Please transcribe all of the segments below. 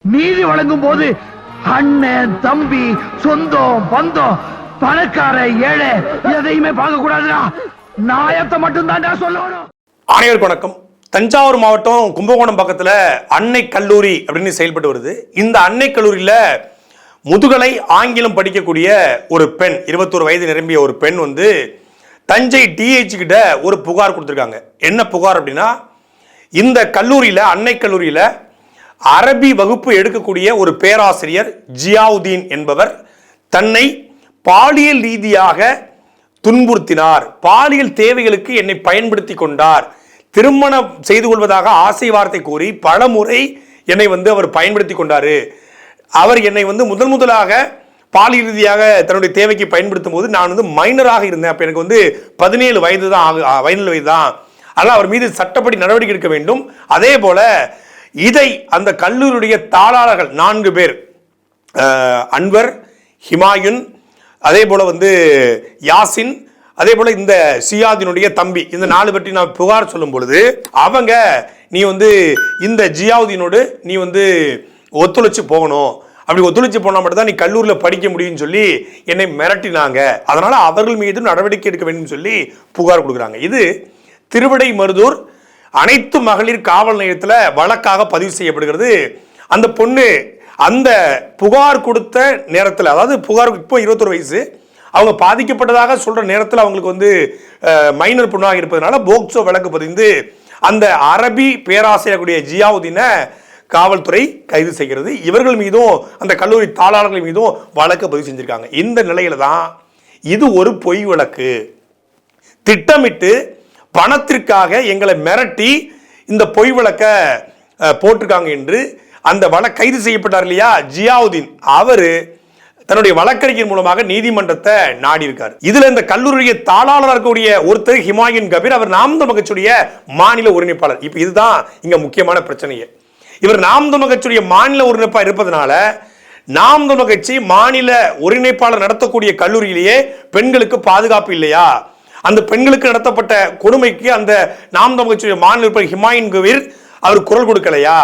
நீதி வழங்கும் போது அண்ணன் தம்பி சொந்தம் பந்தம் பணக்கார ஏழை எதையுமே பார்க்க கூடாதுடா. நாயத்தை மட்டும் தான் சொல்லணும். அனைவருக்கும் வணக்கம். தஞ்சாவூர் மாவட்டம் கும்பகோணம் பக்கத்துல அன்னை கல்லூரி அப்படின்னு செயல்பட்டு வருது. இந்த அன்னை கல்லூரியில முதுகலை ஆங்கிலம் படிக்கக்கூடிய ஒரு பெண், 21 வயது நிரம்பிய ஒரு பெண் தஞ்சை டிஹெச் கிட்ட ஒரு புகார் கொடுத்துருக்காங்க. என்ன புகார் அப்படின்னா, இந்த கல்லூரியில அன்னை கல்லூரியில அரபி வகுப்பு எடுக்கக்கூடிய ஒரு பேராசிரியர் ஜியாவுதீன் என்பவர் தன்னை பாலியல் ரீதியாக துன்புறுத்தினார், பாலியல் தேவைகளுக்கு என்னை பயன்படுத்தி கொண்டார், திருமணம் செய்து கொள்வதாக ஆசை வார்த்தை கூறி பல முறை என்னை அவர் பயன்படுத்தி கொண்டாரு. அவர் என்னை முதலாக பாலியல் ரீதியாக தன்னுடைய தேவைக்கு பயன்படுத்தும் போது நான் மைனராக இருந்தேன். அப்போ எனக்கு 17 வயது தான், 17 வயது தான். அதனால் அவர் மீது சட்டப்படி நடவடிக்கை எடுக்க வேண்டும். அதே போல இதை அந்த கல்லூரியுடைய தாளாளர்கள் 4 பேர், அன்வர், ஹிமாயுன், அதே போல யாசின், அதே போல இந்த சியாதினுடைய தம்பி, இந்த 4 பற்றி நான் புகார் சொல்லும் பொழுது அவங்க நீ இந்த ஜியாவுதீனோடு நீ ஒத்துழைச்சு போகணும், அப்படி ஒத்துழைச்சு போனா மட்டும் தான் நீ கல்லூரியில் படிக்க முடியும்னு சொல்லி என்னை மிரட்டினாங்க. அதனால அவர்கள் மீது நடவடிக்கை எடுக்க வேண்டும் சொல்லி புகார் கொடுக்குறாங்க. இது திருவிடைமருதூர் அனைத்து மகளிர் காவல் நிலையத்தில் வழக்காக பதிவு செய்யப்படுகிறது. அந்த பொண்ணு அந்த புகார் கொடுத்த நேரத்தில், அதாவது புகாருக்கு இப்போ 21 வயசு, அவங்க பாதிக்கப்பட்டதாக சொல்ற நேரத்தில் அவங்களுக்கு மைனர் பொண்ணாக இருப்பதனால போக்சோ வழக்கு பதிந்து அந்த அரபி பேராசிரியர் ஜியாவுதீனை காவல்துறை கைது செய்கிறது. இவர்கள் மீதும் அந்த கல்லூரி தாளாளர்கள் மீதும் வழக்கு பதிவு செஞ்சிருக்காங்க. இந்த நிலையில தான் இது ஒரு பொய் வழக்கு, திட்டமிட்டு பணத்திற்காக எங்களை மிரட்டி இந்த பொய் வழக்க போட்டிருக்காங்க என்று அந்த வழக்கு கைது செய்யப்பட்டார் இல்லையா ஜியாவுதீன், அவரு தன்னுடைய வழக்கறிஞர் மூலமாக நீதிமன்றத்தை நாடி இருக்கார். இதுல இந்த கல்லூரிய தாளாளர் இருக்கக்கூடிய ஒருத்தர் ஹிமாயுன் கபீர், அவர் நாம் தமிழர் கட்சியுடைய மாநில ஒருங்கிணைப்பாளர். இப்ப இதுதான் இங்க முக்கியமான பிரச்சனையே. இவர் நாம் தமிழர் கட்சியுடைய மாநில ஒருங்கிணைப்பா இருப்பதனால நாம் தமிழர் கட்சி மாநில ஒருங்கிணைப்பாளர் நடத்தக்கூடிய கல்லூரியிலேயே பெண்களுக்கு பாதுகாப்பு இல்லையா, அந்த பெண்களுக்கு நடத்தப்பட்ட கொடுமைக்கு அந்த நாம் தமிழர் கட்சியுடைய மாநில ஹிமாயுன் கபீர் அவர் குரல் கொடுக்கலையா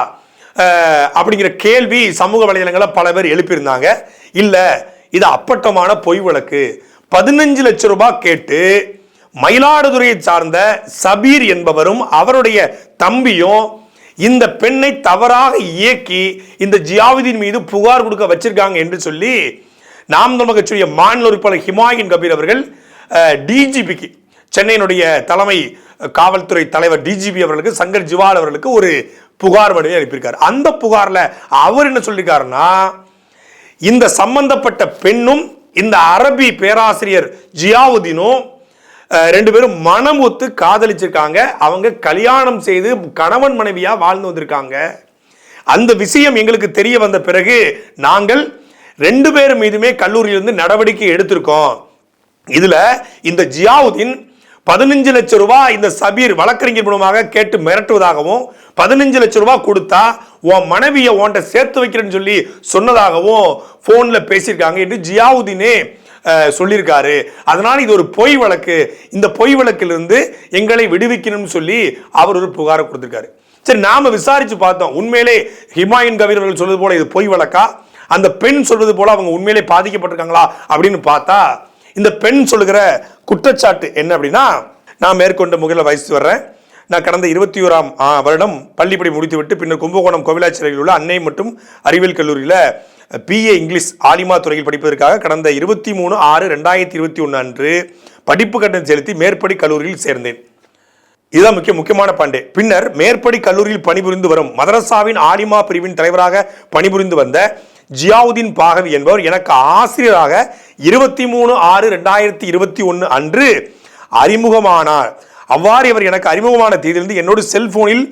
அப்படிங்கிற கேள்வி சமூக வலைதளங்களில் பல பேர் எழுப்பியிருந்தாங்க. இல்ல, இது அப்பட்டமான பொய் வழக்கு. 15 லட்சம் ரூபாய் கேட்டு மயிலாடுதுறையை சார்ந்த சபீர் என்பவரும் அவருடைய தம்பியும் இந்த பெண்ணை தவறாக இயக்கி இந்த ஜியாவுதீன் மீது புகார் கொடுக்க வச்சிருக்காங்க என்று சொல்லி நாம் தமிழர் கட்சியுடைய மாநில உறுப்பினர் ஹிமாயுன் கபீர் அவர்கள் டிஜிபிக்கு, சென்னையினுடைய தலைமை காவல்துறை தலைவர் டிஜிபி அவர்களுக்கு, சங்கர் ஜிவால் அவர்களுக்கு ஒரு புகார் மனுவை அனுப்பியிருக்காரு. அந்த புகார்ல அவர் என்ன சொல்லியிருக்காருன்னா, இந்த சம்பந்தப்பட்ட பெண்ணும் இந்த அரபி பேராசிரியர் ஜியாவுதீனும் 2 பேரும் மனம் ஒத்து காதலிச்சிருக்காங்க. அவங்க கல்யாணம் செய்து கணவன் மனைவியா வாழ்ந்து வந்திருக்காங்க. அந்த விஷயம் எங்களுக்கு தெரிய வந்த பிறகு நாங்கள் 2 பேர் மீதுமே கல்லூரியிலிருந்து நடவடிக்கை எடுத்திருக்கோம். இதுல இந்த ஜியாவுதீன் 15 லட்சம் ரூபாய் இந்த சபீர் வழக்கறிஞர் மூலமாக கேட்டு மிரட்டுவதாகவும், 15 லட்சம் ரூபாய் கொடுத்தா உன் மனைவியை உன்கிட்ட சேர்த்து வைக்கிறேன்னு சொல்லி சொன்னதாகவும் போன்ல பேசியிருக்காங்க என்று ஜியாவுதீனே சொல்லியிருக்காரு. அதனால இது ஒரு பொய் வழக்கு, இந்த பொய் வழக்கிலிருந்து எங்களை விடுவிக்கணும்னு சொல்லி அவர் ஒரு புகாரை கொடுத்திருக்காரு. சரி, நாம விசாரிச்சு பார்த்தோம். உண்மையிலே ஹிமாயுன் கபீர் அவர்கள் சொல்வது போல இது பொய் வழக்கா, அந்த பெண் சொல்வது போல அவங்க உண்மையிலே பாதிக்கப்பட்டிருக்காங்களா அப்படின்னு பார்த்தா, இந்த பெண் சொல்லுகிற குற்றச்சாட்டு என்ன அப்படின்னா, நான் மேற்கொண்ட முகில வயசு வர்றேன், நான் கடந்த 21ஆம் வருடம் பள்ளிப்படி முடித்துவிட்டு பின்னர் கும்பகோணம் கோவிலாச்சிறையில் உள்ள அன்னை மற்றும் அறிவியல் கல்லூரியில் பிஏ இங்கிலீஷ் ஆலிமா துறையில் படிப்பதற்காக கடந்த 23/6/2021 அன்று படிப்பு கட்டணம் செலுத்தி மேற்படி கல்லூரியில் சேர்ந்தேன். இதுதான் முக்கியமான பாயிண்ட். பின்னர் மேற்படி கல்லூரியில் பணிபுரிந்து வரும் மதரசாவின் ஆலிமா பிரிவின் தலைவராக பணிபுரிந்து வந்த ஜியாவுதீன் பாகவி என்பவர் எனக்கு ஆசிரியராக 23/6/2021 அன்று அறிமுகமானார். அவ்வாறு இவர் எனக்கு அறிமுகமான தேதியிலிருந்து என்னோட செல்போனில்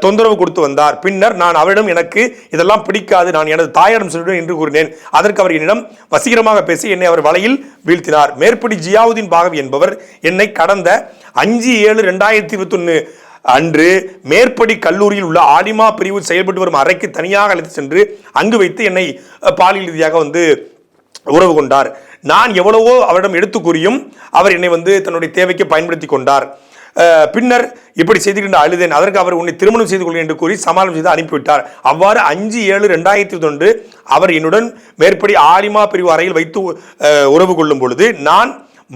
தொந்தரவு கொடுத்து வந்தார். பின்னர் நான் அவரிடம் எனக்கு இதெல்லாம் பிடிக்காது, நான் எனது தாயிடம் சொல்கிறேன் என்று கூறினேன். அதற்கு அவர் என்னிடம் வசீகரமாக பேசி என்னை அவர் வலையில் வீழ்த்தினார். மேற்படி ஜியாவுதீன் பாகவி என்பவர் என்னை கடந்த 5/7/2021 அன்று மேற்படி கல்லூரியில் உள்ள ஆலிமா பிரிவு செயல்பட்டு வரும் அறைக்கு தனியாக அழைத்து சென்று அங்கு வைத்து என்னை பாலியல் ரீதியாக உறவு கொண்டார். நான் எவ்வளவோ அவரிடம் எடுத்து கூறியும் அவர் என்னை தன்னுடைய தேவைக்கு பயன்படுத்தி கொண்டார். பின்னர் இப்படி செய்துகின்ற அழுதேன், அதற்கு அவர் உன்னை திருமணம் செய்து கொள்கிறேன் என்று கூறி சமாளம் செய்து அனுப்பிவிட்டார். அவ்வாறு 5/7/2001 அவர் என்னுடன் மேற்படி ஆலிமா பிரிவு அறையில் வைத்து உறவு கொள்ளும் பொழுது நான்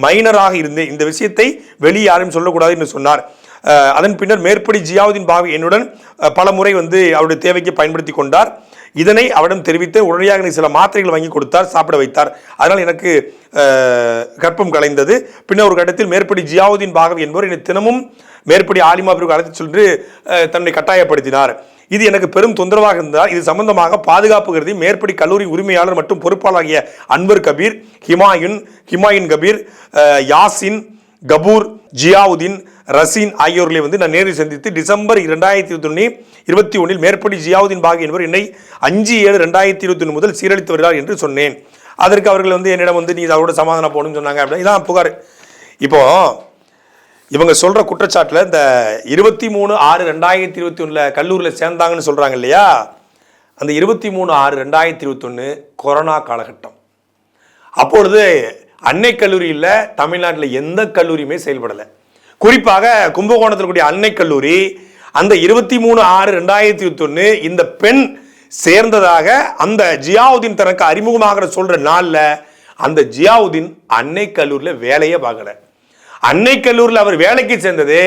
மைனராக இருந்தேன். இந்த விஷயத்தை வெளியே யாரும் சொல்லக்கூடாது என்று சொன்னார். அதன் பின்னர் மேற்படி ஜியாவுதீன் பாவி என்னுடன் பல முறை அவருடைய தேவைக்கு பயன்படுத்தி கொண்டார். இதனை அவரிடம் தெரிவித்து உடனடியாக சில மாத்திரைகள் வாங்கி கொடுத்தார், சாப்பிட வைத்தார். அதனால் எனக்கு கர்ப்பம் கலைந்தது. பின்னர் ஒரு கட்டத்தில் மேற்படி ஜியாவுதீன் பாகவி என்பவர் என்னை தினமும் மேற்படி ஆலிமா பிரிவுக்கு அழைத்து சென்று தன்னை கட்டாயப்படுத்தினார். இது எனக்கு பெரும் தொந்தரவாக இருந்தால் இது சம்பந்தமாக பாதுகாப்பு கருதி மேற்படி கல்லூரி உரிமையாளர் மற்றும் பொறுப்பாளராகிய அன்வர் கபீர், ஹிமாயின் கபீர், யாசின், கபூர், ஜியாவுதீன், ரசீன் ஆகியோர்களை நான் நேரில் சந்தித்து டிசம்பர் 2021 மேற்படி ஜியாவுதீன் பாகி என்பவர் என்னை 5/7/2021 முதல் சீரழித்து வருகிறார் என்று சொன்னேன். அதற்கு அவர்கள் என்னிடம் நீ அதோட சமாதானம் போகணும்னு சொன்னாங்க. அப்படின்னா இதான் புகார். இப்போ இவங்க சொல்ற குற்றச்சாட்டில் இந்த 23/6/2021 கல்லூரியில் சேர்ந்தாங்கன்னு சொல்றாங்க இல்லையா, அந்த 23/6/2021 கொரோனா காலகட்டம். அப்பொழுது அன்னை கல்லூரியில் தமிழ்நாட்டில் எந்த கல்லூரியுமே செயல்படலை. குறிப்பாக கும்பகோணத்தில் கூடிய அன்னை கல்லூரி அந்த 23/6/2021 இந்த பெண் சேர்ந்ததாக அந்த ஜியாவுதீன் தனக்கு அறிமுகமாக சொல்ற நாள்ல அந்த ஜியாவுதீன் அன்னை கல்லூரியில் வேலையே பார்க்கல. அன்னை கல்லூரியில் அவர் வேலைக்கு சேர்ந்தது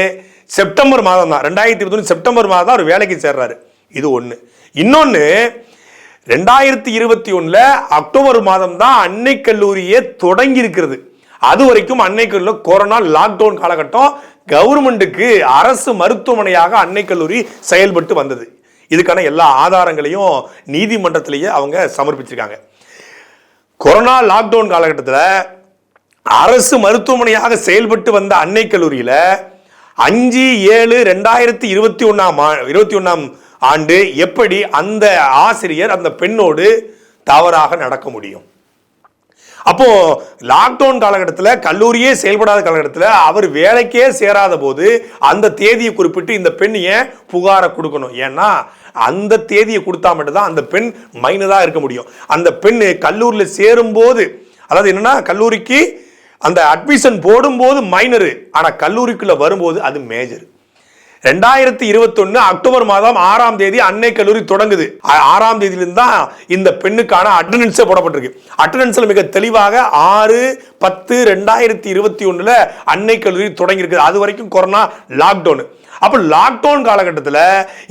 செப்டம்பர் மாதம் தான், 2021 செப்டம்பர் மாதம் தான் அவர் வேலைக்கு சேர்றாரு. இது ஒன்று. இன்னொன்று, 2021 அக்டோபர் மாதம் தான் அன்னை கல்லூரியே தொடங்கி இருக்கிறது. அது வரைக்கும் அன்னை கல்லூரியில் கொரோனா லாக்டவுன் காலகட்டம், கவர்மெண்ட்டுக்கு அரசு மருத்துவமனையாக அன்னை கல்லூரி செயல்பட்டு வந்தது. இதுக்கான எல்லா ஆதாரங்களையும் நீதிமன்றத்திலேயே அவங்க சமர்ப்பிச்சிருக்காங்க. கொரோனா லாக்டவுன் காலகட்டத்தில் அரசு மருத்துவமனையாக செயல்பட்டு வந்த அன்னை கல்லூரியில் 5/7/2021 ஆண்டு எப்படி அந்த ஆசிரியர் அந்த பெண்ணோடு தவறாக நடக்க முடியும்? அப்போ லாக்டவுன் காலகட்டத்தில் கல்லூரியே செயல்படாத காலகட்டத்தில் அவர் வேலைக்கே சேராத போது அந்த தேதியை குறிப்பிட்டு இந்த பெண் ஏன் புகாரை கொடுக்கணும்? ஏன்னா அந்த தேதியை கொடுத்தா மட்டும்தான் அந்த பெண் மைனராக இருக்க முடியும். அந்த பெண் கல்லூரியில் சேரும்போது, அதாவது என்னன்னா கல்லூரிக்கு அந்த அட்மிஷன் போடும்போது மைனரு, ஆனால் கல்லூரிக்குள்ள வரும்போது அது மேஜர். 2021 அக்டோபர் மாதம் 6ஆம் தேதி அன்னை கல்லூரி தொடங்குது. 6ஆம் தேதியிலிருந்து தான் இந்த பெண்ணுக்கான அட்டெண்டன்ஸே போடப்பட்டிருக்கு. அட்டெண்டன்ஸ்ல மிக தெளிவாக 6/10/2021 அன்னை கல்லூரி தொடங்கி இருக்குது. அது வரைக்கும் கொரோனா லாக்டவுன். அப்ப லாக்டவுன் காலகட்டத்தில்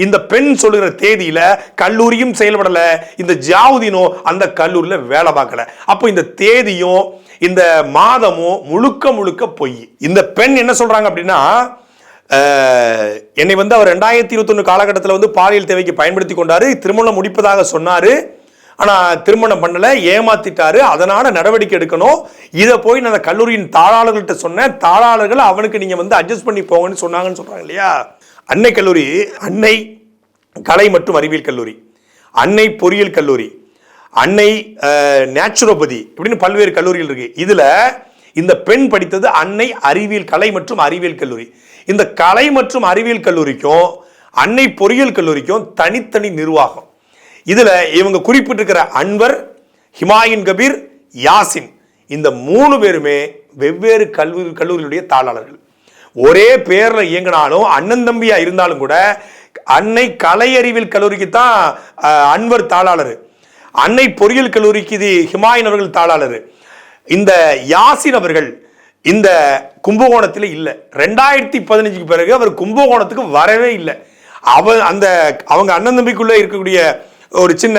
இந்த பெண் சொல்லுகிற தேதியில கல்லூரியும் செயல்படல, இந்த ஜியாவுதீனோ அந்த கல்லூரியில வேலை பார்க்கல. அப்போ இந்த தேதியும் இந்த மாதமும் முழுக்க பொய். இந்த பெண் என்ன சொல்றாங்க அப்படின்னா, என்னை அவர் 2021 காலகட்டத்தில் பாலியல் தேவைக்கு பயன்படுத்தி கொண்டாரு, திருமணம் முடிப்பதாக சொன்னாரு, ஆனா திருமணம் பண்ணல, ஏமாத்திட்டாரு, அதனால நடவடிக்கை எடுக்கணும். இதை போய் நான் கல்லூரியின் தாளாளர்கள்ட்ட சொன்னேன், தாளாளர்கள் அவனுக்கு நீங்க அட்ஜஸ்ட் பண்ணி போங்கன்னு சொன்னாங்கன்னு சொல்றாங்க இல்லையா. அன்னை கல்லூரி அன்னை கலை மற்றும் அறிவியல் கல்லூரி, அன்னை பொறியியல் கல்லூரி, அன்னை நேச்சுரோபதி, இப்படின்னு பல்வேறு கல்லூரிகள் இருக்கு. இதுல இந்த பெண் படித்தது அன்னை அறிவியல் கலை மற்றும் அறிவியல் கல்லூரி. இந்த கலை மற்றும் அறிவியல் கல்லூரிக்கும் அன்னை பொறியியல் கல்லூரிக்கும் தனித்தனி நிர்வாகம். இதுல இவங்க குறிப்பிட்டிருக்கிற அன்வர், ஹிமாயின் கபீர், யாசின், இந்த 3 பேருமே வெவ்வேறு கல்லூரியுடைய தாளாளர்கள். ஒரே பேர்ல இயங்கினாலும் அண்ணன் தம்பியா இருந்தாலும் கூட அன்னை கலை அறிவியல் கல்லூரிக்கு தான் அன்வர் தாளாளர், அன்னை பொறியியல் கல்லூரிக்கு இது ஹிமாயின் அவர்கள் தாளாளர். இந்த யாசின் அவர்கள் இந்த கும்பகோணத்தில் இல்லை. 2015 பிறகு அவர் கும்பகோணத்துக்கு வரவே இல்லை. அவங்க அண்ணன் தம்பிக்குள்ள இருக்கக்கூடிய ஒரு சின்ன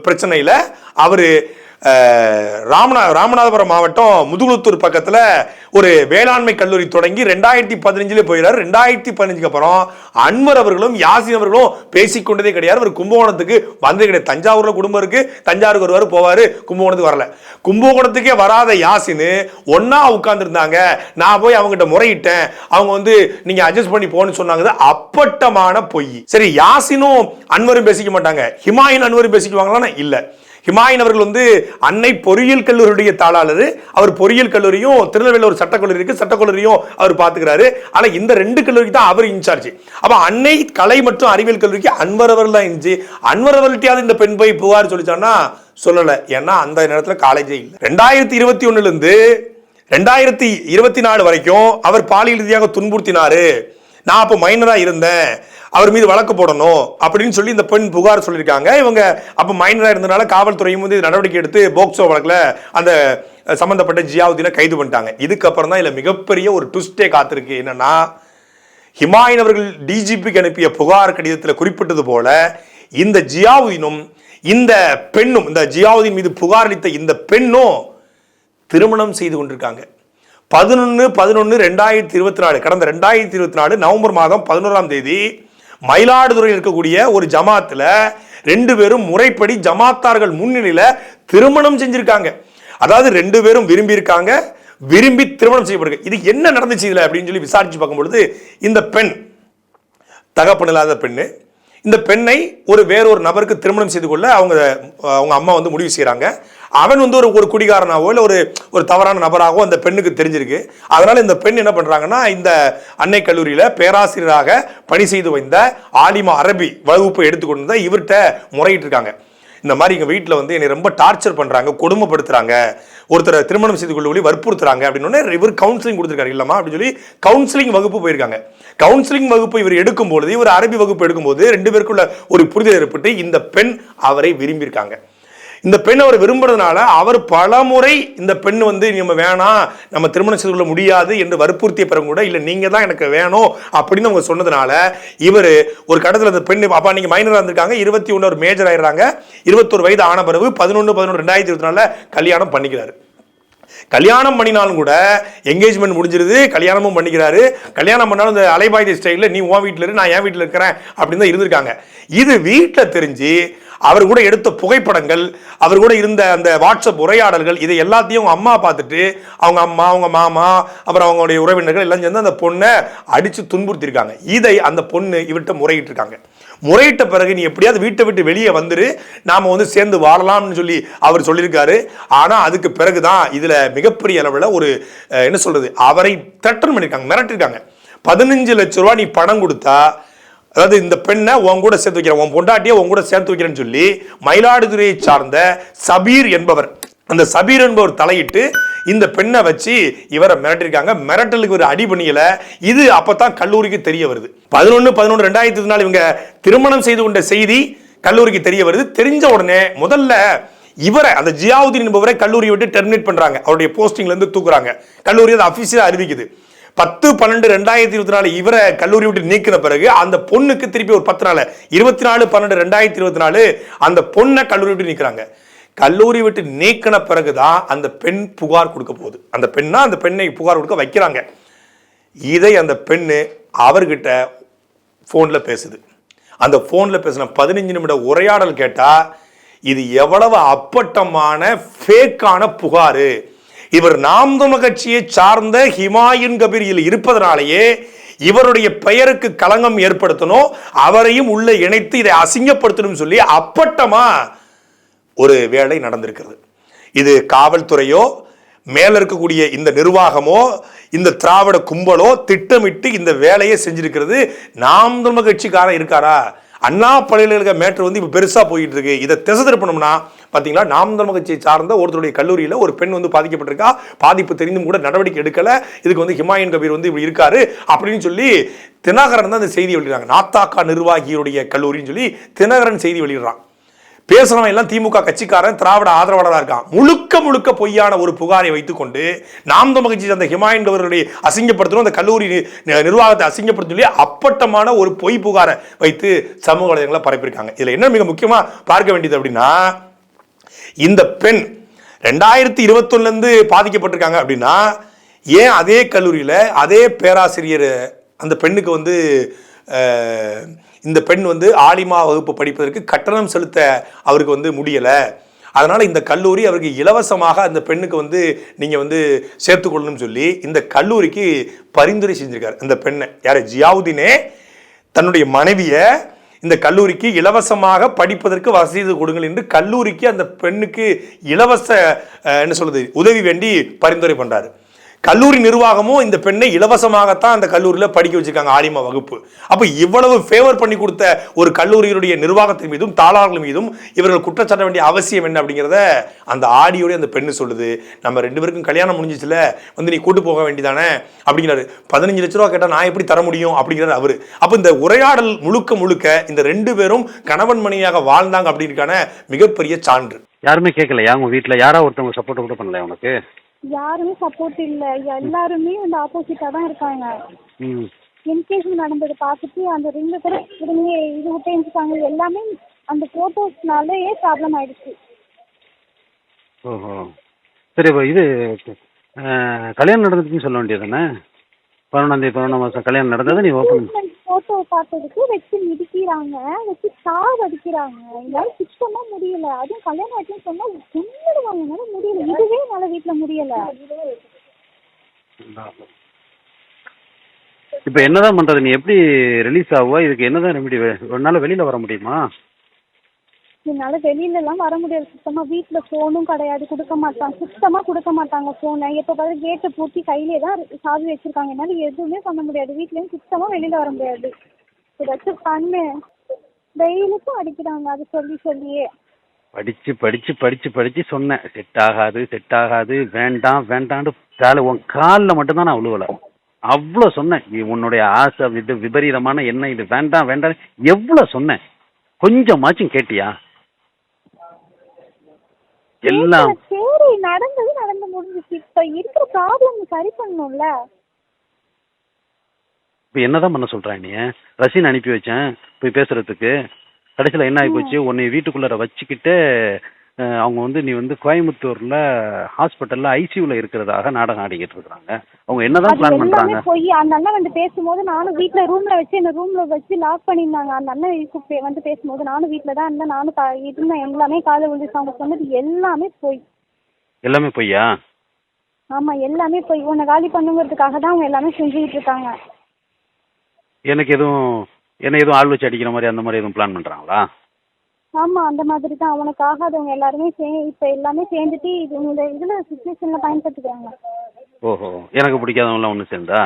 பிரச்சனையில அவரு ராமநாதபுரம் மாவட்டம் முதுகுளத்தூர் பக்கத்துல ஒரு வேளாண்மை கல்லூரி தொடங்கி 2015 போயிறாரு. 2015 அப்புறம் அன்வர் அவர்களும் யாசின் அவர்களும் பேசிக்கொண்டதே கிடையாது. அவர் கும்பகோணத்துக்கு வந்ததே கிடையாது. தஞ்சாவூர்ல குடும்பம் இருக்கு, தஞ்சாவூருக்கு வருவாரு போவாரு, கும்பகோணத்துக்கு வரல. கும்பகோணத்துக்கே வராத யாசின் ஒன்னா உட்கார்ந்து இருந்தாங்க. நான் போய் அவங்ககிட்ட முறையிட்டேன், அவங்க நீங்க அட்ஜஸ்ட் பண்ணி போன்னு சொன்னாங்க. அப்பட்டமான பொய். சரி, யாசினும் அன்வரும் பேசிக்க மாட்டாங்க, ஹிமாயின் அன்வரும் பேசிக்குவாங்களா? இல்ல. ஹிமாயின் அவர்கள் அன்னை பொறியியல் கல்லூரியுடைய தாளாளர். அவர் பொறியியல் கல்லூரியும் திருநெல்வேலியில் ஒரு சட்டக்கல்லூரி இருக்கு, சட்டக்கல்லூரியும் அவர் பார்த்துக்கிறாரு. ஆனா இந்த 2 கல்லூரிக்கு தான் அவர் இன்சார்ஜ். அப்ப அன்னை கலை மற்றும் அறிவியல் கல்லூரிக்கு அன்வர் அவர்கள் தான் இன்ச்சு. அன்வர் அவர்கள்ட்டையாவது இந்த பெண் போய் புகார் சொல்லிச்சான்னா சொல்லல. ஏன்னா அந்த நேரத்தில் காலேஜே இல்லை. 2021 இருந்து 2024 வரைக்கும் அவர் பாலியல் ரீதியாக துன்புறுத்தினாரு, நான் அப்போ மைனரா இருந்தேன், அவர் மீது வழக்கு போடணும் அப்படின்னு சொல்லி இந்த பெண் புகார் சொல்லியிருக்காங்க. இவங்க அப்போ மைனரா இருந்தனால காவல்துறையும் வந்து நடவடிக்கை எடுத்து போக்சோ வழக்கில் அந்த சம்பந்தப்பட்ட ஜியாவுதீனை கைது பண்ணிட்டாங்க. இதுக்கப்புறம் தான் இதுல மிகப்பெரிய ஒரு ட்விஸ்டே காத்திருக்கு. என்னன்னா, ஹிமாயின் அவர்கள் டிஜிபிக்கு அனுப்பிய புகார் கடிதத்தில் குறிப்பிட்டது போல இந்த ஜியாவுதீனும் இந்த பெண்ணும், இந்த ஜியாவுதீன் மீது புகார் அளித்த இந்த பெண்ணும் திருமணம் செய்து கொண்டிருக்காங்க. 11/11/2024 கடந்த 2024 நவம்பர் மாதம் 11ஆம் தேதி மயிலாடுதுறையில் இருக்கக்கூடிய ஒரு ஜமாத்துல 2 பேரும் முறைப்படி ஜமாத்தார்கள் முன்னிலையில திருமணம் செஞ்சிருக்காங்க. அதாவது 2 பேரும் விரும்பி இருக்காங்க, விரும்பி திருமணம் செய்யப்படுங்க. இது என்ன நடந்துச்சு இதுல அப்படின்னு சொல்லி விசாரிச்சு பார்க்கும்பொழுது, இந்த பெண் தகப்பன் இல்லாத பெண்ணு, இந்த பெண்ணை வேறொரு நபருக்கு திருமணம் செய்து கொள்ள அவங்க அம்மா வந்து முடிவு செய்யறாங்க. அவன் வந்து ஒரு குடிகாரனாவோ இல்லை ஒரு தவறான நபராகவோ அந்த பெண்ணுக்கு தெரிஞ்சிருக்கு. அதனால இந்த பெண் என்ன பண்றாங்கன்னா, இந்த அன்னை கல்லூரியில பேராசிரியராக பணி செய்து வந்த ஆலிமா அரபி வகுப்பு எடுத்துக்கொண்டு இவர்கிட்ட முறையிட்டு இருக்காங்க. இந்த மாதிரி எங்க வீட்டில் வந்து என்னை ரொம்ப டார்ச்சர் பண்றாங்க, கொடுமைப்படுத்துறாங்க, ஒருத்தரை திருமணம் செய்து கொள்ள வற்புறுத்துறாங்க அப்படின்னு இவர் கவுன்சிலிங் கொடுத்துருக்காரு. இல்லமா அப்படின்னு சொல்லி கவுன்சிலிங் வகுப்பு போயிருக்காங்க. கவுன்சிலிங் வகுப்பு இவர் எடுக்கும்போது, இவர் அரபி வகுப்பு எடுக்கும்போது 2 பேருக்குள்ள ஒரு புரிதல் ஏற்பட்டு இந்த பெண் அவரை விரும்பியிருக்காங்க. இந்த பெண் அவர் விரும்புறதுனால அவர் பல முறை இந்த பெண் வந்து நம்ம வேணாம், நம்ம திருமணம் செய்து கொள்ள முடியாது என்று வற்புறுத்திய பிறகு கூட இல்லை நீங்க தான் எனக்கு வேணும் அப்படின்னு அவங்க சொன்னதுனால இவர் ஒரு கடத்தில் அந்த பெண் அப்பா நீங்க மைனரா இருந்திருக்காங்க, 21 மேஜர் ஆயிடுறாங்க, 21 வயது ஆன பிறகு 11/11/2024 கல்யாணம் பண்ணிக்கிறாரு. கல்யாணம் பண்ணினாலும் கூட என்கேஜ்மெண்ட் முடிஞ்சிருது, கல்யாணமும் பண்ணிக்கிறாரு. கல்யாணம் பண்ணாலும் இந்த அலைபாய்தி ஸ்டைல நீ உன் வீட்டில் இரு, நான் என் வீட்டில் இருக்கிறேன் அப்படின்னு தான் இருந்திருக்காங்க. இது வீட்டில் தெரிஞ்சு அவர் கூட எடுத்த புகைப்படங்கள், அவர் கூட இருந்த அந்த வாட்ஸ்அப் உரையாடல்கள், இதை எல்லாத்தையும் அவங்க அம்மா பார்த்துட்டு அவங்க அம்மா, அவங்க மாமா, அப்புறம் அவங்களுடைய உறவினர்கள் எல்லாம் சேர்ந்து அந்த பொண்ணை அடிச்சு துன்புறுத்திருக்காங்க. இதை அந்த பொண்ணு இவர்கிட்ட முறையிட்டு இருக்காங்க. முறையிட்ட பிறகு நீ எப்படியாவது வீட்டை விட்டு வெளியே வந்துரு, நாம வந்து சேர்ந்து வாழலாம்னு சொல்லி அவர் சொல்லியிருக்காரு. ஆனா அதுக்கு பிறகுதான் இதுல மிகப்பெரிய அளவில் ஒரு என்ன சொல்றது, அவரை த்ரெட்டன் பண்ணிருக்காங்க, மிரட்டிருக்காங்க. 15 லட்சம் ரூபாய் நீ பணம் கொடுத்தா, அதாவது இந்த பெண்ணை உன் கூட சேர்த்து வைக்கிறேன், உன் பொண்டாட்டியை உன் கூட சேர்த்து வைக்கிறேன்னு சொல்லி மயிலாடுதுறையை சார்ந்த சபீர் என்பவர், அந்த சபீர் என்பவர் தலையிட்டு இந்த பெண்ணை வச்சு இவரை மிரட்டிருக்காங்க. மிரட்டலுக்கு ஒரு அடி பண்ணியல. இது அப்பதான் கல்லூரிக்கு தெரிய வருது. 11/11/2024 இவங்க திருமணம் செய்து கொண்ட செய்தி கல்லூரிக்கு தெரிய வருது. தெரிஞ்ச உடனே முதல்ல இவரை, அந்த ஜியாவுதீன் என்பவரை கல்லூரியை விட்டு டெர்மினேட் பண்றாங்க, அவருடைய போஸ்டிங்ல இருந்து தூக்குறாங்க. கல்லூரி அதை அபிஷியலா அறிவிக்குது. 10/12/2024 இவரை கல்லூரி விட்டு நீக்கின பிறகு அந்த பொண்ணுக்கு திருப்பி ஒரு 10 நாள் 24/12/2024 அந்த பொண்ணை கல்லூரி விட்டு நீக்கிறாங்க. கல்லூரி விட்டு நீக்கின பிறகுதான் அந்த பெண் புகார் கொடுக்க போகுது. அந்த பெண்ணை புகார் கொடுக்க வைக்கிறாங்க. இதை அந்த பெண்ணு அவர்கிட்ட போன்ல பேசுது. அந்த போன்ல பேசின 15 நிமிட உரையாடல் கேட்டா இது எவ்வளவு அப்பட்டமான ஃபேக்கான புகாரு. இவர் நாம் தமிழர் கட்சியை சார்ந்த ஹிமாயின் கபீர் இருப்பதனாலேயே இவருடைய பெயருக்கு களங்கம் ஏற்படுத்தணும், அவரையும் உள்ள இணைத்து இதை அசிங்கப்படுத்தணும் சொல்லி அப்பட்டமா ஒரு வேலை நடந்திருக்கிறது. இது காவல்துறையோ மேல இருக்கக்கூடிய இந்த நிர்வாகமோ இந்த திராவிட கும்பலோ திட்டமிட்டு இந்த வேலையை செஞ்சிருக்கிறது. நாம் தமிழர் கட்சிக்காரன் இருக்காரா? அண்ணா பல்கலைக்கழக மேட்டர் வந்து இப்போ பெருசாக போயிட்டு இருக்கு. இதை திசை திருப்பணும்னா பார்த்தீங்களா, நாம் தமிழர் கட்சியை சார்ந்த ஒருத்தருடைய கல்லூரியில் ஒரு பெண் வந்து பாதிக்கப்பட்டிருக்கா, பாதிப்பு தெரிந்தும் கூட நடவடிக்கை எடுக்கல, இதுக்கு வந்து ஹிமாயின் கபீர் வந்து இப்படி இருக்காரு அப்படின்னு சொல்லி தினகரன் தான் அந்த செய்தி வெளியிடுறாங்க. நாத்தாக்கா நிர்வாகியுடைய கல்லூரின்னு சொல்லி தினகரன் செய்தி வெளியிடுறான். பேசுறவன் எல்லாம் திமுக கட்சிக்காரன், திராவிட ஆதரவாளராக இருக்கான். முழுக்க பொய்யான ஒரு புகாரை வைத்துக்கொண்டு நாம் தமிழர் கட்சி அந்த ஹிமாயின் அவர்களுடைய அசிங்கப்படுத்தணும், அந்த கல்லூரி நிர்வாகத்தை அசிங்கப்படுத்தணும் சொல்லி அப்பட்டமான ஒரு பொய் புகாரை வைத்து சமூக வலைதளங்களை பரப்பியிருக்காங்க. இதுல என்ன மிக முக்கியமா பார்க்க வேண்டியது அப்படின்னா, இந்த பெண் 2021 இருந்து பாதிக்கப்பட்டிருக்காங்க அப்படின்னா ஏன் அதே கல்லூரியில அதே பேராசிரியர் அந்த பெண்ணுக்கு வந்து இந்த பெண் வந்து ஆலிமா வகுப்பு படிப்பதற்கு கட்டணம் செலுத்த அவருக்கு வந்து முடியலை, அதனால இந்த கல்லூரி அவருக்கு இலவசமாக அந்த பெண்ணுக்கு வந்து நீங்க வந்து சேர்த்துக்கொள்ளணும்னு சொல்லி இந்த கல்லூரிக்கு பரிந்துரை செஞ்சிருக்காரு. அந்த பெண்ணை யாரு, ஜியாவுதீனே தன்னுடைய மனைவியை இந்த கல்லூரிக்கு இலவசமாக படிப்பதற்கு வசதி கொடுங்கள் என்று கல்லூரிக்கு அந்த பெண்ணுக்கு இலவச என்ன சொல்றது உதவி வேண்டி பரிந்துரை பண்றாரு. கல்லூரி நிர்வாகமும் இந்த பெண்ணை இலவசமாகத்தான் அந்த கல்லூரியில் படிக்க வச்சிருக்காங்க ஆலிமா வகுப்பு. அப்ப இவ்வளவு ஃபேவர் பண்ணி கொடுத்த ஒரு கல்லூரியினுடைய நிர்வாகத்தின் மீதும் தாளாளர்கள் மீதும் இவர்கள் குற்றச்சாட்ட வேண்டிய அவசியம் என்ன அப்படிங்கிறத அந்த ஆடியோட அந்த பெண்ணு சொல்லுது. நம்ம 2 பேருக்கும் கல்யாணம் முடிஞ்சிச்சுல, வந்து நீ கூட்டு போக வேண்டியதானே அப்படிங்கிறாரு. 15 லட்ச ரூபா கேட்டா நான் எப்படி தர முடியும் அப்படிங்கிறாரு அவரு. அப்ப இந்த உரையாடல் முழுக்க இந்த 2 பேரும் கணவன் மனைவியாக வாழ்ந்தாங்க அப்படின்னுக்கான மிகப்பெரிய சான்று. யாருமே கேட்கலையா உங்க வீட்டுல? யாரா ஒருத்தவங்க சப்போர்ட் கூட பண்ணல உனக்கு? யாருமே சப்போர்ட் இல்ல, எல்லாருமே வந்து ஆப்போசிட்டா தான் இருக்காங்க. என்கேஜ்மெண்ட் நடந்தது பார்த்துட்டு அந்த ரிங்க கூட உடனே இது விட்டுருக்காங்க. எல்லாமே அந்த போட்டோஸ்னாலே ப்ராப்ளம் ஆயிடுச்சு. ஓஹோ, சரி. இப்போ இது கல்யாணம் நடந்துச்சுன்னு சொல்ல வேண்டியது தானே? 11 மாதம் கல்யாணம் நடந்தது. நீ ஓப்பன் போட்டோ பார்த்ததுக்கு வச்சு மிதிக்கிறாங்க, வச்சு சாவடிக்கிறாங்க. என்னால சுத்தமா முடியல. அதுவும் கல்யாணம் ஆச்சுன்னு சொன்னா கொன்னுடுவாங்க. என்னால முடியல, இதுவே என்னால வீட்டுல முடியல. இப்போ என்னதான் பண்றது? நீ எப்படி ரிலீஸ் ஆகுவா? இதுக்கு என்னதான் ரெமெடி? ஒரு நாள் வெளியில வர முடியுமா? என்னால வெளியில எல்லாம் வர முடியாது சுத்தமா. வீட்டுல போனும் கிடையாது, கொடுக்க மாட்டாங்க, சுத்தமா கொடுக்க மாட்டாங்க போனை. எப்ப பார்த்து கேட்டை பூட்டி கையிலே தான் சாவி வச்சிருக்காங்க. என்னால எதுவுமே பண்ண முடியாது. வீட்லயும் சுத்தமா வெளியில வர முடியாது. ஏதாச்சும் பண்ணு. டெய்லிக்கும் அடிக்கிறாங்க அது சொல்லியே. படிச்சு படிச்சு படிச்சு படிச்சு சொன்னேன், செட் ஆகாது, வேண்டாம் வேண்டான்னு உன் காலில் மட்டும்தான் நான் அவ்வளோல அவ்வளோ சொன்னேன். உன்னுடைய ஆசை விபரீதமான எண்ணம், இது வேண்டாம் எவ்வளோ சொன்னேன். கொஞ்சமாச்சும் கேட்டியா? எல்லாம் சரி, நடந்து முடிஞ்சிச்சு. இப்ப இருக்கிற ப்ராப்ளம் சரி பண்ணணும்ல. இப்போ என்னதான் பண்ண சொல்றேன்? நீ ரசீன் அனுப்பி வச்சேன் போய் பேசுறதுக்கு. கடைசியில் என்ன ஆகி போச்சு? உன்னை வீட்டுக்குள்ளார வச்சுக்கிட்டு அவங்க வந்து நீ வந்து கோயம்புத்தூர்ல ஹாஸ்பிட்டல்ல ஐசியூல இருக்கிறதாக நாடகம் ஆடிக்கிட்டு இருக்காங்க. அவங்க என்னதான் பிளான் பண்றாங்க? போய் அந்த அண்ணன் வந்து பேசும்போது நானும் வீட்டுல ரூம்ல வச்சு லாக் பண்ணிருந்தாங்க. அந்த அண்ணன் வந்து பேசும்போது நானும் வீட்டுல தான் இருந்தேன். நானும் இருந்தேன். எல்லாமே காலை விழுந்து அவங்க சொன்னது எல்லாமே பொய்யா? ஆமா, எல்லாமே போய். உன்னை காலி பண்ணுங்கிறதுக்காக தான் அவங்க எல்லாமே செஞ்சுக்கிட்டு இருக்காங்க. என்ன எதுவும் ஆள் வச்சு அடிக்கிற மாதிரி அந்த மாதிரி எதுவும் பிளான் பண்றாங்களா? ஆமா, அந்த மாதிரி தான். அவனுக்கு ஆகாதவங்க எல்லாருமே இப்ப எல்லாமே சேர்ந்துட்டு இந்த இதுல சிச்சுவேஷன்ல பயன்படுத்திக்கிறாங்க. ஓஹோ, எனக்கு பிடிக்காதவங்களாம் ஒண்ணு சேர்ந்தா?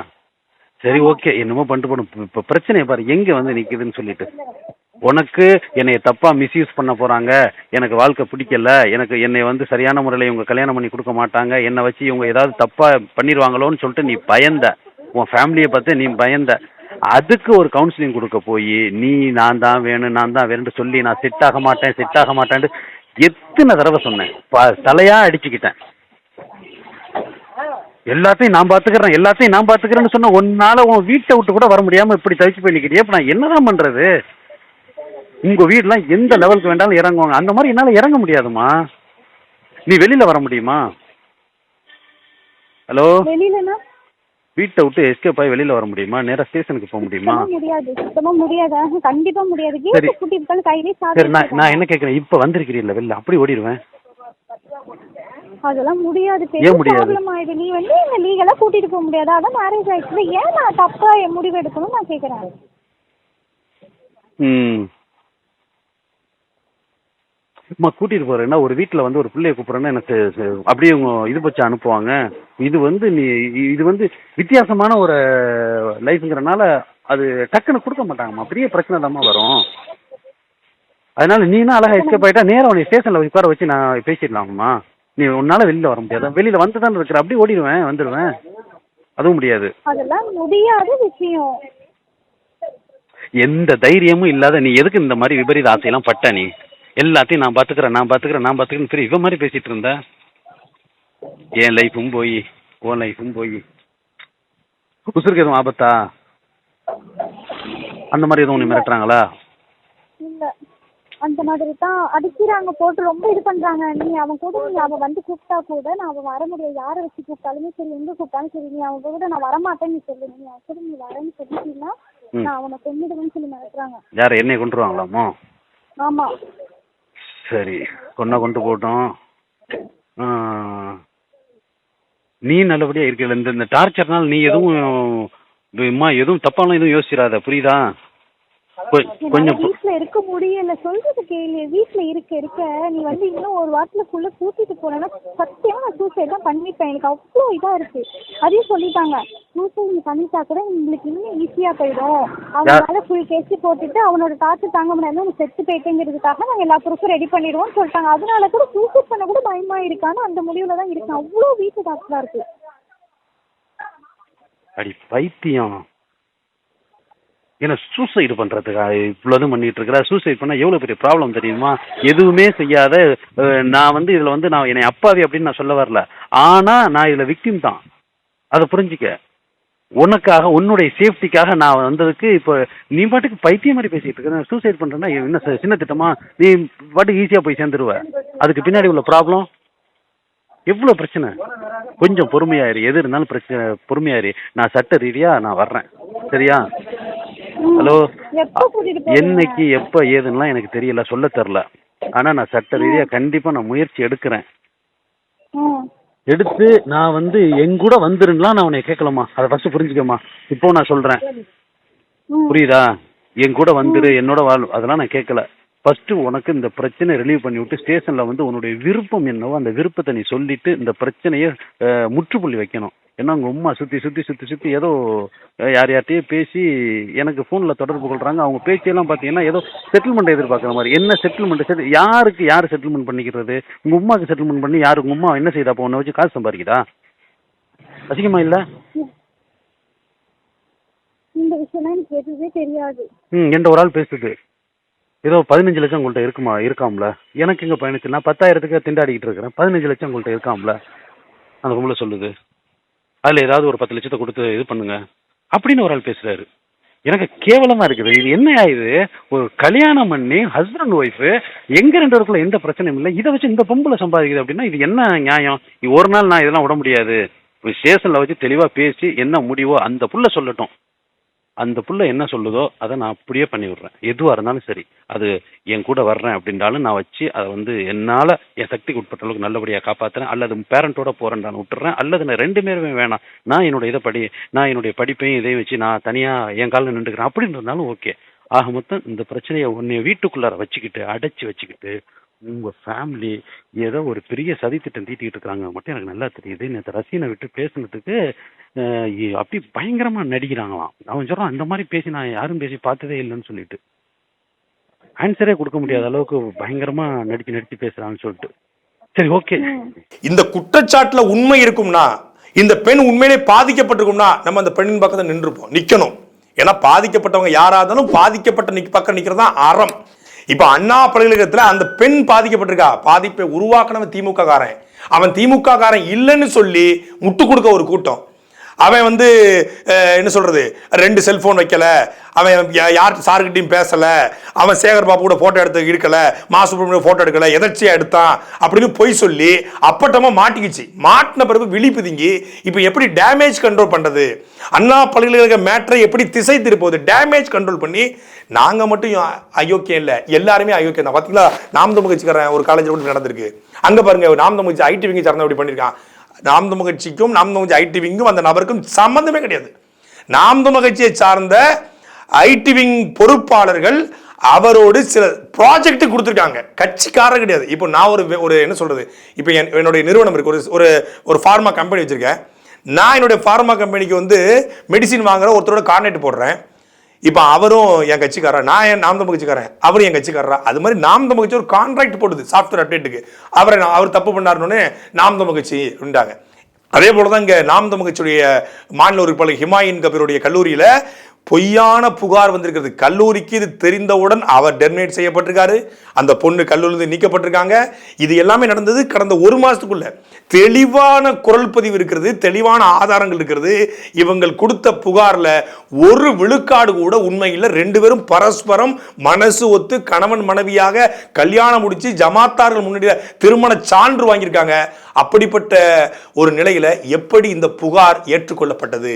சரி, ஓகே, என்னமோ பண்ணிட்டு போடும். இப்ப பிரச்சனையை பாரு எங்க வந்து நிக்குதுன்னு சொல்லிட்டு. உனக்கு என்னைய தப்பா மிஸ்யூஸ் பண்ண போறாங்க, எனக்கு வாழ்க்கை பிடிக்கல, என்னை வந்து சரியான முறையில் இவங்க கல்யாணம் பண்ணி கொடுக்க மாட்டாங்க, என்னை வச்சு இவங்க ஏதாவது தப்பா பண்ணிடுவாங்களோன்னு சொல்லிட்டு நீ பயந்த. உன் ஃபேமிலியை பார்த்து நீ பயந்த. அதுக்கு ஒரு கவுன்சிலிங் கொடுக்க போய் நீ நான் தான் வேணும்னு சொல்லி நான் செட் ஆக மாட்டேன் எத்தனை தடவை சொன்னேன். தலையா அடிச்சுக்கிட்டேன். எல்லாத்தையும் நான் பாத்துக்கிறேன்னு சொன்ன உன்னால உன் வீட்டை விட்டு கூட வர முடியாம இப்படி தவிச்சு போய் நிக்கிறியே. இப்ப நான் என்னதான் பண்றது? உங்க வீடுலாம் எந்த லெவலுக்கு வேண்டாலும் இறங்குவாங்க. அந்த மாதிரி என்னால இறங்க முடியாதுமா. நீ வெளியில வர முடியுமா? ஹலோ, வீட்டை விட்டு எஸ்கேப் ஆகி வெளியில வர முடியுமா? நேரா ஸ்டேஷனுக்கு போக முடியுமா? சுத்தமா முடியாது. கண்டிப்பா முடியாது. சரி, நான் என்ன கேட்கறேன், இப்ப வந்திருக்கிறீல்ல வெளில, அப்படி ஓடிடுவேன். அதெல்லாம் முடியாது. ஏன் முடியாது? நீ வந்து என்ன லீகலா கூட்டிட்டு போக முடியாது. அதான் மேரேஜ் ஆயிடுச்சு. ஏன் நான் தப்பா முடிவு எடுக்கணும் நான் கேக்குறேன். கூட்டிட்டு போறேன்னா ஒரு வீட்டுல வந்து ஒரு பிள்ளைய கூப்பிடுறேன்னா எனக்கு அப்படியே இது பச்சு அனுப்புவாங்க. இது வந்து வித்தியாசமான ஒரு லைஃப்ங்கிறனால அது டக்குன்னு கொடுக்க மாட்டாங்கம்மா. பெரிய பிரச்சனை தான்மா வரும். அதனால நீனா அழகா எஸ்கேப் ஆயிட்டா நேரம் உன்னை ஸ்டேஷன்ல உட்கார வச்சு நான் பேசிடலாம்மா. நீ உன்னால வெளியில வர முடியாது. வெளியில வந்துதான் இருக்கிற, அப்படி வந்துடுவேன். அதுவும் முடியாது. அதெல்லாம் முடியாத விஷயம். எந்த தைரியமும் இல்லாத நீ எதுக்கு இந்த மாதிரி விபரீத ஆசையெல்லாம் பட்ட? நீ எல்லாத்தையும் நான் பாத்துக்கிறேன் சரி, இவ மாதிரி பேசிட்டு இருந்த. என் லைஃபும் போய் உன் லைஃபும் போய் உசுருக்கு எதுவும் ஆபத்தா? அந்த மாதிரி எதுவும் உன்னை மிரட்டுறாங்களா? இல்ல, அந்த மாதிரி தான் அடிக்கிறாங்க, போட்டு ரொம்ப இது பண்றாங்க. அவன் கூட அவன் வந்து கூப்பிட்டா கூட நான் அவன் வர முடியாது. யாரை வச்சு கூப்பிட்டாலுமே சரி, எங்க கூப்பிட்டாலும் சரி, நீ அவன் கூட நான் வரமாட்டேன்னு சொல்லு. நீ கூட நீ வரேன்னு சொல்லிட்டீங்கன்னா நான் அவனை கொன்னிடுவேன்னு சொல்லி மிரட்டுறாங்க. யார என்னை கொண்டுருவாங்களாமோ? ஆமா. சரி, கொண்டு போட்டோம். நீ நல்லபடியா இருக்கல. இந்த டார்ச்சர்னால நீ எதுவும் தப்பான எதுவும் யோசிச்சிடாத, புரியுதா? கொஞ்சம் வீட்டுல இருக்க முடியல, சொல்றது கேளு. வீட்டுல இருக்க நீ வந்து இன்னும் ஒரு வாரத்துக்குள்ள கூட்டிட்டு போனா சத்தியமா நான் சூசைட் தான் பண்ணிப்பேன். எனக்கு அவ்வளோ இதா இருக்கு. அதையும் சொல்லிட்டாங்க, சூசைட் நீ பண்ணிட்டா கூட உங்களுக்கு இன்னும் ஈஸியா போயிடும். அவனால ஃபுல் கேஸ் போட்டுட்டு அவனோட தாத்து தாங்க முடியாது, நீ செத்து போயிட்டேங்கிறதுக்காக நாங்க எல்லா ப்ரூஃபும் ரெடி பண்ணிடுவோம்னு சொல்லிட்டாங்க. அதனால கூட சூசைட் பண்ண கூட பயமா இருக்கான்னு அந்த முடிவுல தான் இருக்கேன். அவ்வளோ வீட்டு டாக்டரா இருக்கு. அடி பைத்தியம், ஏன்னா சூசைடு பண்றதுக்கா இவ்வளவு பண்ணிட்டு இருக்கிற? சூசைட் பண்ணா எவ்வளவு பெரிய ப்ராப்ளம் தெரியுமா? எதுவுமே செய்யாத நான் வந்து இதுல வந்து நான் என்னை அப்பாவி அப்படின்னு நான் சொல்ல வரல, ஆனா நான் இதுல விக்டிம் தான், அதை புரிஞ்சுக்க. உனக்காக உன்னுடைய சேஃப்டிக்காக நான் வந்ததுக்கு இப்போ நீ பாட்டுக்கு பைத்தியம் மாதிரி பேசிட்டு இருக்க. சூசைட் பண்றேன்னா என்ன சின்ன திட்டமா? நீ பாட்டுக்கு ஈஸியா போய் சேர்ந்துருவ. அதுக்கு பின்னாடி உள்ள ப்ராப்ளம் எவ்வளோ பிரச்சனை. கொஞ்சம் பொறுமையாயிரு, எது இருந்தாலும் பிரச்சனை பொறுமையாயிரு. நான் சட்ட ரீதியா நான் வர்றேன், சரியா? ஹலோ, என்னைக்கு எப்ப ஏதுன்னா எனக்கு தெரியல, சொல்ல தெரியல. ஆனா நான் சட்ட ரீதியா கண்டிப்பா நான் முயற்சி எடுக்கிறேன். எடுத்து நான் வந்து என் கூட வந்துருலாம் நான் உன்னை கேட்கலாமா? அதை ஃபர்ஸ்ட் புரிஞ்சுக்கமா. இப்போ நான் சொல்றேன், புரியுதா? என் கூட வந்துரு, என்னோட வாழ், அதெல்லாம் நான் கேட்கல. ஃபர்ஸ்ட் உனக்கு இந்த பிரச்சனை ரிலீவ் பண்ணி விட்டு ஸ்டேஷன்ல வந்து உன்னுடைய விருப்பம் என்னவோ அந்த விருப்பத்தை நீ சொல்லிட்டு இந்த பிரச்சனையை முற்றுப்புள்ளி வைக்கணும். ஏன்னா உங்க அம்மா சுத்தி ஏதோ யார்கிட்டயே பேசி எனக்கு ஃபோனில் தொடர்பு கொள்றாங்க. அவங்க பேச்செல்லாம் பார்த்தீங்கன்னா ஏதோ செட்டில்மெண்ட் எதிர்பார்க்குற மாதிரி. என்ன செட்டில்மெண்ட்? யாருக்கு யார் செட்டில்மெண்ட் பண்ணிக்கிறது? உங்க அம்மாவுக்கு செட்டில்மெண்ட் பண்ணி யாரு? உங்க அம்மா என்ன செய்தா? அப்போ உன்னை வச்சு காசு சம்பாதிக்குதா? அதிகமா இல்லை? இந்த விஷயம் எனக்கு எதுவுமே தெரியாது. என்ற ஒரு ஆள் பேசுது, ஏதோ 15 லட்சம் உங்கள்கிட்ட இருக்காம்ல. எனக்கு இங்கே பயணிச்சு நான் 10,000க்கு திண்டாடிக்கிட்டு இருக்கிறேன், 15 லட்சம் உங்கள்கிட்ட இருக்காம்ல. அந்த பொம்பளை சொல்லுது, அதில் ஏதாவது ஒரு 10 லட்சத்தை கொடுத்து இது பண்ணுங்க அப்படின்னு ஒரு ஆள் பேசுறாரு. எனக்கு கேவலமா இருக்குது. இது என்ன இது? ஒரு கல்யாணம் பண்ணி ஹஸ்பண்ட் ஒய்ஃபு எங்க 2 பேருக்குள்ள எந்த பிரச்சனையும் இல்லை, இதை வச்சு இந்த பொம்பளை சம்பாதிக்குது அப்படின்னா இது என்ன நியாயம்? ஒரு நாள் நான் இதெல்லாம் விட முடியாது. ஸ்டேஷன்ல வச்சு தெளிவா பேசி என்ன முடிவோ அந்த புள்ள சொல்லட்டும். அந்த புள்ள என்ன சொல்லுதோ அதை நான் அப்படியே பண்ணி விடுறேன். எதுவாக இருந்தாலும் சரி, அது என் கூட வர்றேன் அப்படின்றாலும் நான் வச்சு அதை வந்து என்னால் என் சக்திக்கு உட்பட்ட அளவுக்கு நல்லபடியாக காப்பாற்றுறேன். அல்லது பேரண்ட்டோட போகிறேன் விட்டுறேன், அல்லது நான் 2 பேருமே வேணாம், நான் நான் என்னுடைய படிப்பையும் இதையும் வச்சு நான் தனியாக என் காலில் நின்றுக்கிறேன் அப்படின்றதுனாலும் ஓகே. ஆக மொத்தம் இந்த பிரச்சனையை உன்னை வீட்டுக்குள்ளார வச்சுக்கிட்டு அடைச்சி வச்சுக்கிட்டு உங்கள் ஃபேமிலி ஏதோ ஒரு பெரிய சதி திட்டம் தீட்டிக்கிட்டு இருக்காங்க மட்டும் எனக்கு நல்லா தெரியுது. நேற்று ரசீனை விட்டு பேசுனதுக்கு அப்படி பயங்கரமா நடிக்கிறாங்களாம். அவன் சொல்றான், இந்த மாதிரி பேசி நான் யாரும் பேசி பார்த்ததே இல்லைன்னு சொல்லிட்டு ஆன்சரே கொடுக்க முடியாத அளவுக்கு பயங்கரமா நடிச்சு பேசுறான்னு சொல்லிட்டு. சரி, ஓகே. இந்த குற்றச்சாட்டுல உண்மை இருக்கும்னா, இந்த பெண் உண்மையிலே பாதிக்கப்பட்டிருக்கும்னா நம்ம அந்த பெண்ணின் பக்கத்தை நிக்கணும். ஏன்னா பாதிக்கப்பட்டவங்க யாராலும் பாதிக்கப்பட்ட பக்கம் நிக்கிறதா அறம். இப்ப அண்ணா பல்கலைக்கழகத்துல அந்த பெண் பாதிக்கப்பட்டிருக்கா, பாதிப்பை உருவாக்கினவன் திமுக காரன். அவன் திமுக காரன் இல்லைன்னு சொல்லி முட்டு கொடுக்க ஒரு கூட்டம். அவன் வந்து என்ன சொல்றது, 2 செல்போன் வைக்கல, அவன் யார் சார்கிட்டையும் பேசல, அவன் சேகர் பாபு கூட போட்டோ எடுக்கல, மாசுப்ரமணியம் போட்டோ எடுக்கல, எதர்ச்சியா எடுத்தான் அப்படின்னு பொய் சொல்லி அப்பட்டமா மாட்டிக்கிச்சு. மாட்டின பிறகு விழி பிதுங்கி இப்ப எப்படி டேமேஜ் கண்ட்ரோல் பண்றது, அண்ணா பல்கலைக்கழக மேட்டரை எப்படி திசை திருப்பது, டேமேஜ் கண்ட்ரோல் பண்ணி நாங்க மட்டும் அயோக்கியம் இல்லை, எல்லாருமே அயோக்கியம் தான். பாத்தீங்களா, நாம் தமிழ் கட்சிக்காரன் ஒரு காலேஜ் கூட நடந்திருக்கு. அங்க பாருங்க, நாம் தமிழ் கட்சி ஐடி விங்க சார்ந்த அப்படி பண்ணிருக்கான். நாம் தமிழ் கட்சிக்கும் நாம் தமிழ் ஐடி விங்கும் அந்த நபருக்கும் சம்பந்தமே கிடையாது. நாம் தமிழ் கட்சியை சார்ந்த ஐடி விங் பொறுப்பாளர்கள் அவரோடு சில ப்ராஜெக்ட் கொடுத்துருக்காங்க, கட்சிக்காரர் கிடையாது. இப்போ நான் ஒரு என்ன சொல்றது, இப்போ என்னுடைய நிறுவனம் இருக்கு, ஒரு ஃபார்மா கம்பெனி வச்சிருக்கேன். நான் என்னுடைய ஃபார்மா கம்பெனிக்கு வந்து மெடிசின் வாங்குற ஒருத்தரோட கான்டாக்ட் போடுறேன். இப்போ அவரும் என் கட்சிக்காரர், நான் நாம் தமிழ் கட்சிக்காரன், அவரும் என் கட்சிக்காரரா. அது மாதிரி நாம் தமிழ் கட்சி ஒரு கான்ட்ராக்ட் போடுது சாஃப்ட்வேர் அப்டேட்டுக்கு. அவர் தப்பு பண்ணாருன்னு நாம் தமிழ் கட்சி உண்டாங்க. அதே போலதான் இங்க நாம் தமிழ் கட்சியுடைய மாநில உறுப்பினர் ஹிமாயின் கபீருடைய கல்லூரியில பொய்யான புகார் வந்திருக்கிறது. கல்லூரிக்கு இது தெரிந்தவுடன் அவர் டெர்மினேட் செய்யப்பட்டிருக்காரு, அந்த பொண்ணு கல்லூரியிலிருந்து நீக்கப்பட்டிருக்காங்க. இது எல்லாமே நடந்தது கடந்த 1 மாசத்துக்குள்ள. தெளிவான குரல் பதிவு இருக்கிறது, தெளிவான ஆதாரங்கள் இருக்கிறது. இவங்கள் கொடுத்த புகார்ல 1 விழுக்காடு கூட உண்மையில் 2 பேரும் பரஸ்பரம் மனசு ஒத்து கணவன் மனைவியாக கல்யாணம் முடிச்சு ஜமாத்தார்கள் முன்னாடி திருமண சான்று வாங்கியிருக்காங்க. அப்படிப்பட்ட ஒரு நிலையில எப்படி இந்த புகார் ஏற்றுக்கொள்ளப்பட்டது,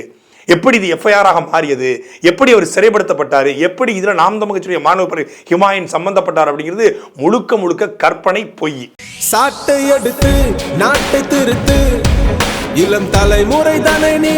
எப்படி இது எஃப்ஐஆராக மாறியது, எப்படி அவர் சிறைப்படுத்தப்பட்டாரு, எப்படி இதுல நாம் தமிழ் கட்சியுடைய மாணவர் ஹிமாயின் சம்பந்தப்பட்டார் அப்படிங்கிறது முழுக்க கற்பனை, பொய். சாட்டை எடுத்து நாட்டை திருத்து, இளம் தலைமுறை தானே நீ